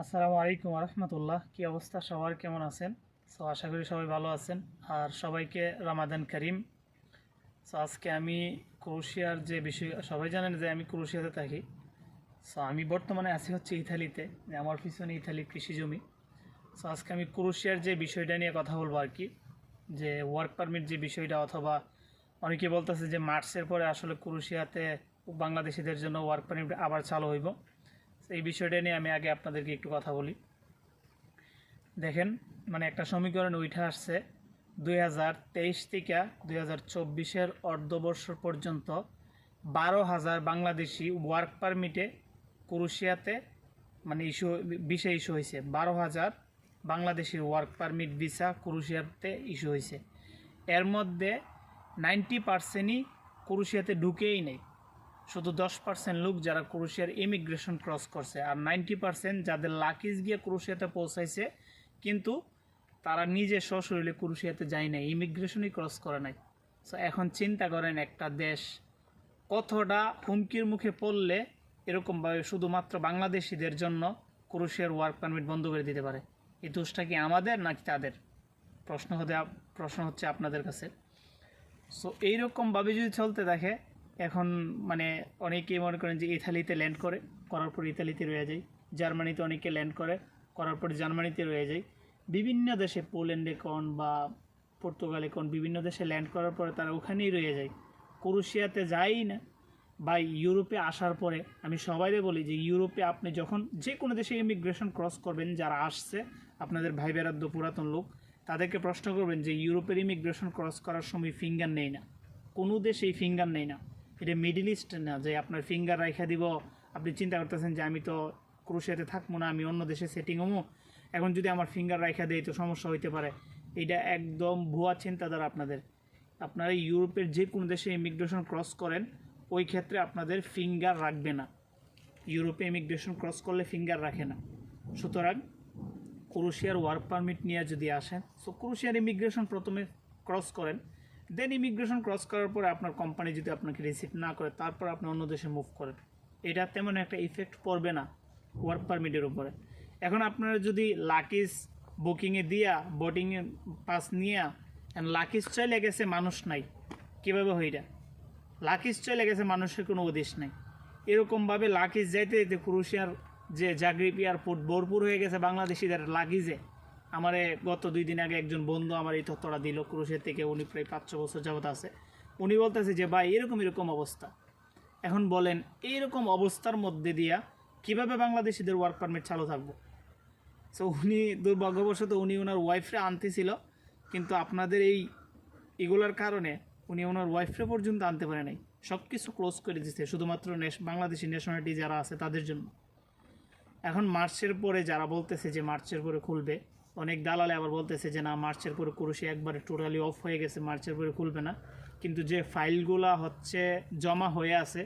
আসসালামু আলাইকুম রহমতুল্লাহ। কি অবস্থা সবার, কেমন আছেন? আশা করি সবাই ভালো আছেন। আর সবাইকে রমাদান করিম। আজকে আমি ক্রোয়েশিয়ার যে বিষয়, সবাই জানেন যে আমি ক্রোয়েশিয়াতে থাকি। আমি বর্তমানে আছি হচ্ছে ইতালিতে। আমার পিছনে ইতালির কৃষি জমি। আজকে আমি ক্রোয়েশিয়ার যে বিষয়টা নিয়ে কথা বলবো আর কি, যে ওয়ার্ক পারমিট যে বিষয়টা, অথবা অনেকে বলতেছে যে মার্চের পরে আসলে ক্রোয়েশিয়াতে বাংলাদেশিদের জন্য ওয়ার্ক পারমিট আবার চালু হইব। এই বিষয়টা নিয়ে আমি আগে আপনাদেরকে একটু কথা বলি। দেখেন, মানে একটা সমীকরণ উঠে আসছে 2023 থেকে 2024-এর অর্ধবর্ষ পর্যন্ত 12,000 বাংলাদেশি ওয়ার্ক পারমিটে ক্রোয়েশিয়াতে মানে ভিসা ইস্যু হয়েছে। 12,000 বাংলাদেশির ওয়ার্ক পারমিট ভিসা ক্রোয়েশিয়াতে ইস্যু হয়েছে। এর মধ্যে 90%ই ক্রোয়েশিয়াতে ঢুকেই নেই। শুধু 10% লোক যারা ক্রোয়েশিয়ার ইমিগ্রেশন ক্রস করছে, আর 90% যাদের লাকিজ গিয়ে ক্রোয়েশিয়াতে পৌঁছাইছে, কিন্তু তারা নিজে সশরীরে ক্রোয়েশিয়াতে যায় নাই, ইমিগ্রেশনই ক্রস করে নাই। এখন চিন্তা করেন একটা দেশ কতটা হুমকির মুখে পড়লে এরকমভাবে শুধুমাত্র বাংলাদেশিদের জন্য ক্রোয়েশিয়ার ওয়ার্ক পারমিট বন্ধ করে দিতে পারে। এই দোষটা কি আমাদের নাকি তাদের? প্রশ্ন হচ্ছে আপনাদের কাছে। এইরকমভাবে যদি চলতে থাকে, এখন মানে অনেকেই মনে করেন যে ইতালিতে ল্যান্ড করার পর ইতালিতে রয়ে যায়, জার্মানিতে অনেকে ল্যান্ড করার পর জার্মানিতে রয়ে যায়, বিভিন্ন দেশে পোল্যান্ডে কোন বা পর্তুগালে কোন বিভিন্ন দেশে ল্যান্ড করার পরে তারা ওখানেই রয়ে যায়, ক্রোয়েশিয়াতে যায়ই না। বা ইউরোপে আসার পরে আমি সবাইকে বলি যে ইউরোপে আপনি যখন যে কোনো দেশে ইমিগ্রেশন ক্রস করবেন, যারা আসছে আপনাদের ভাই বেরাদ্দ পুরাতন লোক, তাদেরকে প্রশ্ন করবেন যে ইউরোপের ইমিগ্রেশন ক্রস করার সময় ফিঙ্গার নেই না, কোনো দেশেই ফিঙ্গার নেই না। এটা মিডল ইস্ট না যে আপনার ফিঙ্গার রাখা দিব। আপনি চিন্তা করতেছেন যে আমি তো ক্রোয়েশিয়াতে থাকবো না, আমি অন্য দেশে সেটিং হবো, এখন যদি আমার ফিঙ্গার রাখা দেয় তো সমস্যা হইতে পারে। এটা একদম ভুয়া চিন্তাধারা আপনাদের। আপনারা ইউরোপের যে কোনো দেশে ইমিগ্রেশন ক্রস করেন, ওই ক্ষেত্রে আপনাদের ফিঙ্গার রাখবে না। ইউরোপে ইমিগ্রেশন ক্রস করলে ফিঙ্গার রাখে না। সুতরাং ক্রোয়েশিয়ার ওয়ার্ক পারমিট নিয়ে যদি আসেন, ক্রোয়েশিয়ার ইমিগ্রেশন প্রথমে ক্রস করেন, দেন ইমিগ্রেশন ক্রস করার পরে আপনার কোম্পানি যদি আপনাকে রিসিভ না করে, তারপর আপনি অন্য দেশে মুভ করেন। এটা তেমন একটা ইফেক্ট পড়বে না ওয়ার্ক পারমিটের উপরে। এখন আপনারা যদি লাকিজ বুকিংয়ে দিয়া বোর্ডিংয়ে পাস নিয়ে লাকিজ চলে গেছে, মানুষ নাই, কীভাবে হইটা? লাকিজ চলে গেছে, মানুষের কোনো উদ্দেশ নাই। এরকমভাবে লাকিজ যাইতে যেতে ক্রোয়েশিয়ার যে জাগ্রেব এয়ারপোর্ট ভরপুর হয়ে গেছে বাংলাদেশিদের লাকিজে। আমারে গত 2 দিন আগে একজন বন্ধু আমার এই তথ্যটা দিল, ক্রোয়েশিয়া থেকে, উনি প্রায় 5-6 বছর যাবত আছে। উনি বলতেছে যে ভাই এরকম অবস্থা। এখন বলেন এইরকম অবস্থার মধ্যে দিয়া কিভাবে বাংলাদেশিদের ওয়ার্ক পারমিট চালু থাকবো? উনি দুর্ভাগ্যবশত উনি ওনার ওয়াইফরে আনতেছিল, কিন্তু আপনাদের এগুলোর কারণে উনি ওনার ওয়াইফরে পর্যন্ত আনতে পারে নাই। সব কিছু ক্লোজ করে দিচ্ছে শুধুমাত্র বাংলাদেশি ন্যাশনালিটি যারা আছে তাদের জন্য। এখন মার্চের পরে যারা বলতেছে যে মার্চের পরে খুলবে, অনেক দালালে আবার বলতেছে যে না, মার্চের পরে ক্রোয়েশিয়া একবারে টোটালি অফ হয়ে গেছে, মার্চের পরে খুলবে না। কিন্তু যে ফাইলগুলা হচ্ছে জমা হয়ে আছে,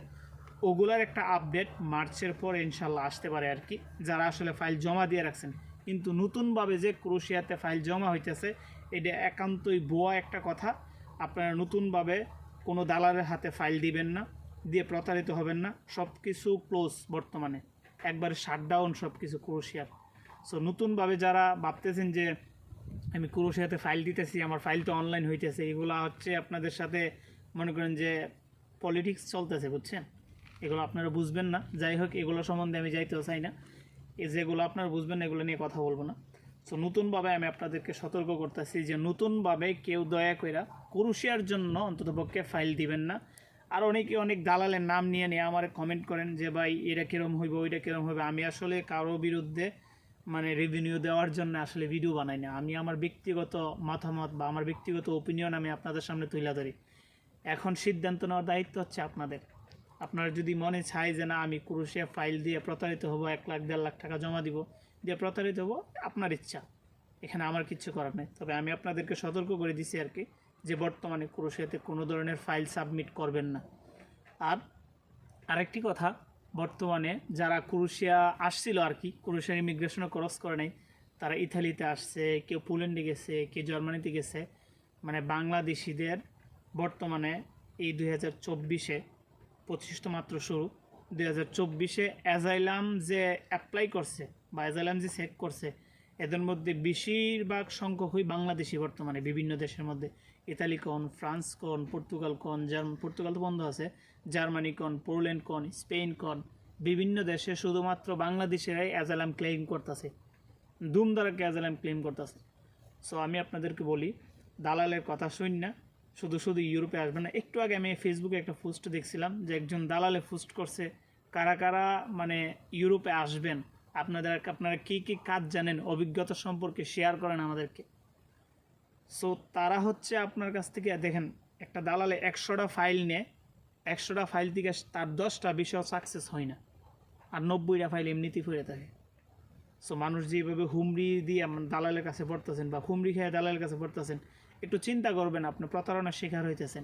ওগুলার একটা আপডেট মার্চের পরে ইনশাল্লাহ আসতে পারে আর কি, যারা আসলে ফাইল জমা দিয়ে রাখছেন। কিন্তু নতুনভাবে যে ক্রোয়েশিয়াতে ফাইল জমা হইতেছে, এটা একান্তই ভুয়া একটা কথা। আপনারা নতুনভাবে কোনো দালালের হাতে ফাইল দিবেন না, দিয়ে প্রতারিত হবেন না। সব কিছু ক্লোজ বর্তমানে, একবারে শাটডাউন সব কিছু ক্রোয়েশিয়ার। নতুনভাবে যারা ভাবতেছেন যে আমি ক্রোয়েশিয়াতে ফাইল দিতেছি, আমার ফাইল তো অনলাইন হইতেছে, এগুলো হচ্ছে আপনাদের সাথে মনে করেন যে পলিটিক্স চলতেছে, বুঝছেন? এগুলো আপনারা বুঝবেন না। যাই হোক, এগুলো সম্বন্ধে আমি যাইতেও চাই না। যেগুলো আপনারা বুঝবেন না এগুলো নিয়ে কথা বলবো না। নতুনভাবে আমি আপনাদেরকে সতর্ক করতেছি যে নতুনভাবে কেউ দয়া করে ক্রোয়েশিয়ার জন্য অন্ততপক্ষে ফাইল দিবেন না। আর অনেক দালালের নাম নিয়ে আমার কমেন্ট করেন যে ভাই এটা কীরকম হইব, ওইটা কীরকম হবে। আমি আসলে কারো বিরুদ্ধে মানে রেভিনিউ দেওয়ার জন্য আসলে ভিডিও বানাই না। আমি আমার ব্যক্তিগত মতামত বা আমার ব্যক্তিগত ওপিনিয়ন আমি আপনাদের সামনে তুলে ধরি। এখন সিদ্ধান্ত নেওয়ার দায়িত্ব হচ্ছে আপনাদের। আপনারা যদি মনে চায় যে না আমি ক্রোয়েশিয়া ফাইল দিয়ে প্রতারিত হব, 1 লাখ 1.5 লাখ টাকা জমা দিব, দিয়ে প্রতারিত হব, আপনার ইচ্ছা, এখানে আমার কিচ্ছু করার নেই। তবে আমি আপনাদেরকে সতর্ক করে দিছি আর কি, যে বর্তমানে ক্রোয়েশিয়াতে কোনো ধরনের ফাইল সাবমিট করবেন না। আর আরেকটি কথা, বর্তমানে যারা ক্রোয়েশিয়া আসছিল আর কি, ক্রোয়েশিয়ার ইমিগ্রেশনও ক্রস করে নাই, তারা ইতালিতে আসছে, কেউ পোল্যান্ডে গেছে, কেউ জার্মানিতে গেছে। মানে বাংলাদেশিদের বর্তমানে এই 2024-এ 25 তো মাত্র শুরু, 2024-এ অ্যাজাইলাম যে অ্যাপ্লাই করছে বা অ্যাজাইলাম যে চেক করছে, এদের মধ্যে বেশিরভাগ সংখ্যকই বাংলাদেশি বর্তমানে বিভিন্ন দেশের মধ্যে। ইতালি কোন, ফ্রান্স কোন, পর্তুগাল কোন, পর্তুগাল তো বন্ধ আছে, জার্মানি কোন, পোল্যান্ড কোন, স্পেন কোন, বিভিন্ন দেশে শুধুমাত্র বাংলাদেশেরাই অ্যাজাইলাম ক্লেম করতেছে, ধুমধারাকে অ্যাজাইলাম ক্লেম করতেছে। সো আমি আপনাদেরকে বলি, দালালের কথা শুন না, শুধু শুধু ইউরোপে আসবে না। একটু আগে আমি ফেসবুকে একটা পোস্ট দেখছিলাম যে একজন দালালে পোস্ট করছে কারা কারা মানে ইউরোপে আসবেন, আপনারা কী কী কাজ জানেন, অভিজ্ঞতা সম্পর্কে শেয়ার করেন আমাদেরকে। সো তারা হচ্ছে আপনার কাছ থেকে দেখেন, একটা দালালে 100টা ফাইল নেয়, 100টা ফাইল থেকে তার 10টা বিষয় সাকসেস হয় না, আর 90টা ফাইল এমনিতেই পড়ে থাকে। সো মানুষ যেভাবে হুমড়ি দিয়ে দালালের কাছে পড়তেছেন বা হুমড়ি খেয়ে দালালের কাছে পড়তেছেন, একটু চিন্তা করবেন, আপনি প্রতারণার শিকার হইতেছেন।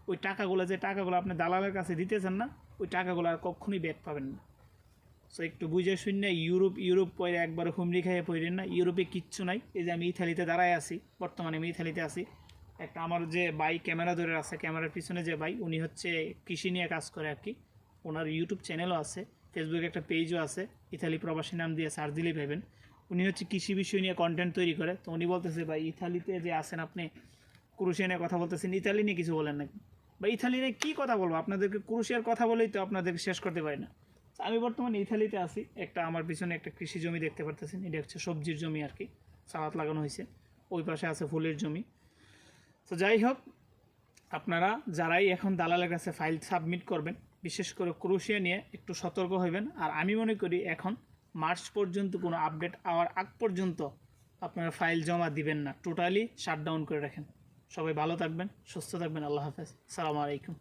ওই টাকাগুলো আপনি দালালের কাছে দিতেছেন না, ওই টাকাগুলো আর কখনই ব্যাক পাবেন না। সো একটু বুঝে শুনে ইউরোপ পরে একবার হুমড়ি খেয়ে পড়েন না। ইউরোপে কিচ্ছু নাই। এই যে আমি ইতালিতে দাঁড়ায় আছি, বর্তমানে আমি ইতালিতে আছি। একটা আমার যে ভাই ক্যামেরা ধরে আছে, ক্যামেরার পিছনে যে ভাই, উনি হচ্ছে কৃষি নিয়ে কাজ করে আর কি। ওনার ইউটিউব চ্যানেলও আছে, ফেসবুকে একটা পেজও আছে, ইতালি প্রবাসী নাম দিয়ে সার্চ দিলেই পাবেন। উনি হচ্ছে কৃষি বিষয় নিয়ে কন্টেন্ট তৈরি করে। তো উনি বলতেছে, ভাই ইতালিতে যে আছেন আপনি, ক্রোয়েশিয়া নিয়ে কথা বলতেছেন, ইতালি নিয়ে কিছু বলেন নাকি? বা ইতালি নিয়ে কী কথা বলবো, আপনাদেরকে ক্রোয়েশিয়ার কথা বলেই তো আপনাদেরকে শেষ করতে পারি না। আমি বর্তমানে ইতালিতে আছি। আমার পিছনে একটা কৃষি জমি দেখতে পারতেছেন, এটা হচ্ছে সবজির জমি আর কি, সালাদ লাগানো হয়েছে। ওই পাশে আছে ফুলের জমি। তো যাই হোক, আপনারা যারাই এখন দালালের কাছে ফাইল সাবমিট করবেন, বিশেষ করে ক্রোয়েশিয়া নিয়ে একটু সতর্ক হবেন। আর আমি মনে করি এখন মার্চ পর্যন্ত কোনো আপডেট আওয়ার আগ পর্যন্ত আপনারা ফাইল জমা দিবেন না, টোটালি শাটডাউন করে রাখেন। সবাই ভালো থাকবেন, সুস্থ থাকবেন। আল্লাহ হাফেজ, সালামু আলাইকুম।